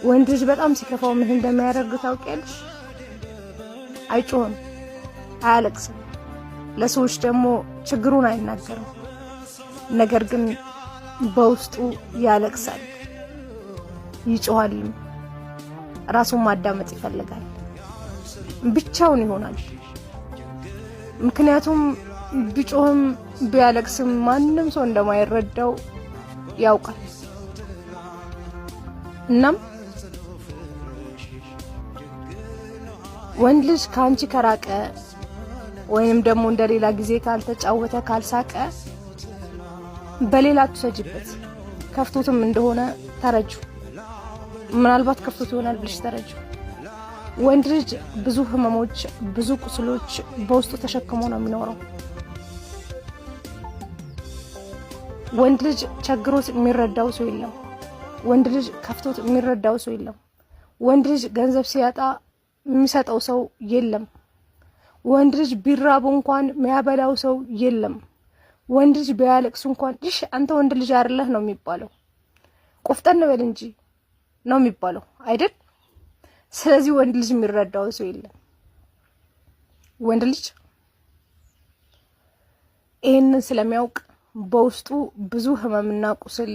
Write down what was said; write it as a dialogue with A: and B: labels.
A: ወንድ ልጅ በጣም ሲከፋው ምን እንደሚያደርግ ታውቂያለሽ? አይጮህም፣ አያለቅስም፣ ለሰዎች ደግሞ ችግሩን አይናገርም። ነገር ግን በውስጡ ያለቅሳል፣ ይጮሃልም፣ ራሱን ማዳመጥ ይፈልጋል፣ ብቻውን ይሆናል። ምክንያቱም ቢጮህም ቢያለቅስም ማንም ሰው እንደማይረዳው ያውቃል። እናም ወንድ ልጅ ካንቺ ከራቀ ወይንም ደግሞ እንደሌላ ጊዜ ካልተጫወተ ካልሳቀ በሌላ ትሰጂበት። ከፍቶትም እንደሆነ ተረጁ። ምናልባት ከፍቶት ይሆናል ብለሽ ተረጁ። ወንድ ልጅ ብዙ ህመሞች፣ ብዙ ቁስሎች በውስጡ ተሸክሞ ነው የሚኖረው። ወንድ ልጅ ቸግሮት የሚረዳው ሰው የለም። ወንድ ልጅ ከፍቶት የሚረዳው ሰው የለም። ወንድ ልጅ ገንዘብ ሲያጣ የሚሰጠው ሰው የለም። ወንድ ልጅ ቢራቡ እንኳን የሚያበላው ሰው የለም። ወንድ ልጅ ቢያለቅስ እንኳን እሺ አንተ ወንድ ልጅ አይደለህ ነው የሚባለው። ቆፍጠን በል እንጂ ነው የሚባለው አይደል? ስለዚህ ወንድ ልጅ የሚረዳው ሰው የለም። ወንድ ልጅ ይሄንን ስለሚያውቅ በውስጡ ብዙ ህመምና ቁስል